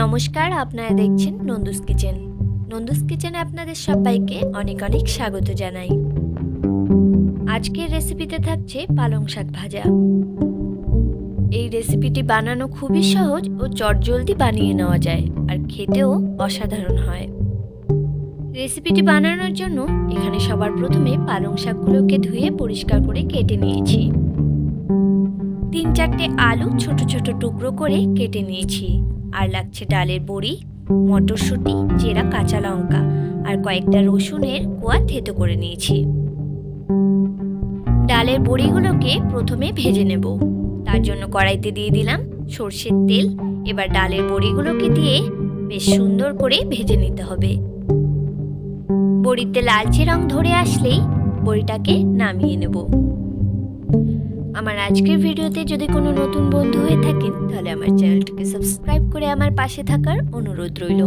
নমস্কার, আপনারা দেখছেন নন্দুস কিচেন। নন্দুস কিচেনে আপনাদের সবাইকে অনেক অনেক স্বাগত জানাই। আজকের রেসিপিতে থাকছে পালং শাক ভাজা। এই রেসিপিটি বানানো খুবই সহজ ও চটজলদি বানিয়ে নেওয়া যায়, আর খেতেও অসাধারণ হয়। রেসিপিটি বানানোর জন্য এখানে সবার প্রথমে পালং শাকগুলোকে ধুয়ে পরিষ্কার করে কেটে নিয়েছি। 3-4টে আলু ছোট ছোট টুকরো করে কেটে নিয়েছি। আর লাগছে ডালের বড়ি, মটরশুঁটি, চেরা কাঁচা লঙ্কা আর কয়েকটা রসুনের কোয়া থেতো করে নিয়েছি। ডালের বড়িগুলোকে প্রথমে ভেজে নেব। তার জন্য কড়াইতে দিয়ে দিলাম সর্ষের তেল। এবার ডালের বড়িগুলোকে দিয়ে বেশ সুন্দর করে ভেজে নিতে হবে। বড়িতে লালচে রং ধরে আসলেই বড়িটাকে নামিয়ে নেব। আমার আজকের ভিডিওতে যদি কোনো নতুন বন্ধু হয়ে থাকেন তাহলে আমার চ্যানেলটিকে সাবস্ক্রাইব করে আমার পাশে থাকার অনুরোধ রইল।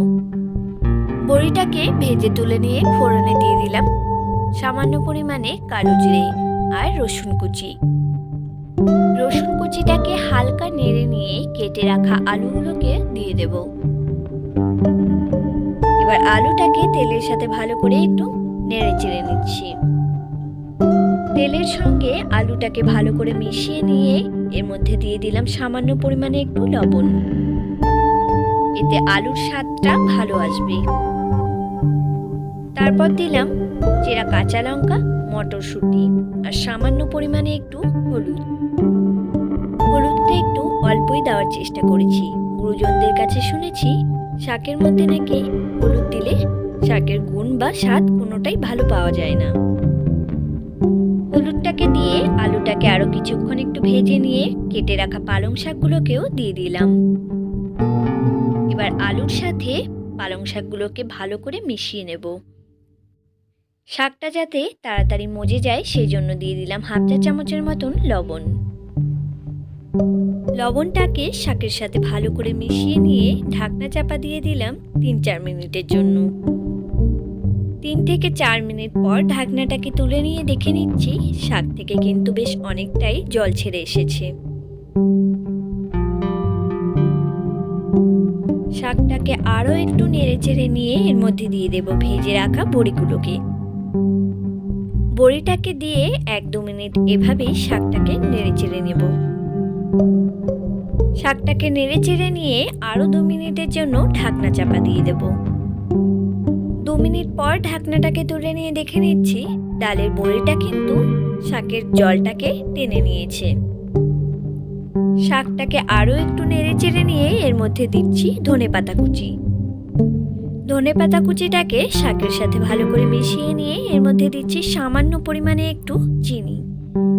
বড়িটাকে ভেজে তুলে নিয়ে ফোড়নে দিয়ে দিলাম সামান্য পরিমাণে কালো জিরে আর রসুন কুচি। রসুন কুচিটাকে হালকা নেড়ে নিয়ে কেটে রাখা আলুগুলোকে দিয়ে দেব। এবার আলুটাকে তেলের সাথে ভালো করে একটু নেড়ে চেড়ে নিচ্ছি। তেলের সঙ্গে আলুটাকে ভালো করে মিশিয়ে নিয়ে এর মধ্যে দিয়ে দিলাম সামান্য পরিমাণে একটু লবণ। এতে আলুর স্বাদটা ভালো আসবে। তারপর দিলাম চেরা কাঁচা লঙ্কা, মটরশুঁটি আর সামান্য পরিমাণে একটু হলুদ। হলুদটা একটু অল্পই দেওয়ার চেষ্টা করেছি। গুরুজনদের কাছে শুনেছি শাকের মধ্যে নাকি হলুদ দিলে শাকের গুণ বা স্বাদ কোনোটাই ভালো পাওয়া যায় না। হলুদটাকে দিয়ে আলুটাকে আরো কিছুক্ষণ একটু ভেজে নিয়ে কেটে রাখা পালং শাকগুলোকেও দিয়ে দিলাম। এবার আলুর সাথে পালং শাকগুলোকে ভালো করে মিশিয়ে নেব। শাকটা যাতে তাড়াতাড়ি মজে যায় সেই জন্য দিয়ে দিলাম 1/2 চা চামচের মতন লবণ। লবণটাকে শাকের সাথে ভালো করে মিশিয়ে নিয়ে ঢাকনা চাপা দিয়ে দিলাম 3-4 মিনিটের জন্য। 3 থেকে 4 মিনিট পর ঢাকনাটাকে তুলে নিয়ে দেখে নিচ্ছি শাক থেকে কিন্তু বেশ অনেকটাই জল ছেড়ে এসেছে। শাকটাকে আরও একটু নেড়ে চেড়ে নিয়ে এর মধ্যে দিয়ে দেব ভেজে রাখা বড়িগুলোকে। বড়িটাকে দিয়ে 1-2 মিনিট এভাবেই শাকটাকে নেড়ে চেড়ে নেব। শাকটাকে নেড়ে চেড়ে নিয়ে আরও 2 মিনিটের জন্য ঢাকনা চাপা দিয়ে দেব। 2 মিনিট পর ঢাকনাটাকে তুলে নিয়ে দেখে নিচ্ছি ডালের বড়িটা কিন্তু শাকের জলটাকে টেনে নিয়েছে। শাকটাকে আরও একটু নেড়ে চেড়ে নিয়ে এর মধ্যে দিচ্ছি ধনেপাতা কুচি। ধনেপাতা কুচিটাকে শাকের সাথে ভালো করে মিশিয়ে নিয়ে এর মধ্যে দিচ্ছি সামান্য পরিমাণে একটু চিনি।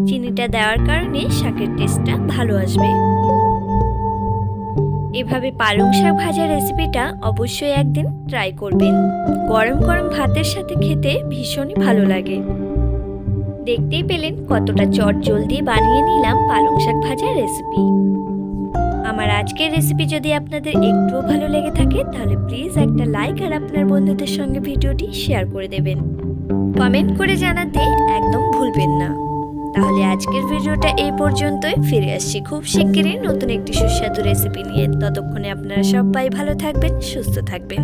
চিনিটা দেওয়ার কারণে শাকের টেস্টটা ভালো আসবে। এভাবে পালং শাক ভাজা রেসিপিটা অবশ্যই একদিন ট্রাই করবেন। গরম গরম ভাতের সাথে খেতে ভীষণই ভালো লাগে। দেখতেই পেলেন কতটা চটজলদি বানিয়ে নিলাম পালং শাক ভাজা রেসিপি। আমার আজকের রেসিপি যদি আপনাদের একটুও ভালো লেগে থাকে তাহলে প্লিজ একটা লাইক আর আপনার বন্ধুদের সঙ্গে ভিডিওটি শেয়ার করে দেবেন। কমেন্ট করে জানাতে একদম ভুলবেন না। তাহলে আজকের ভিডিওটা এই পর্যন্তই। ফিরে আসছি খুব শিগগিরই নতুন একটি সুস্বাদু রেসিপি নিয়ে। ততক্ষণে আপনারা সবাই ভালো থাকবেন, সুস্থ থাকবেন।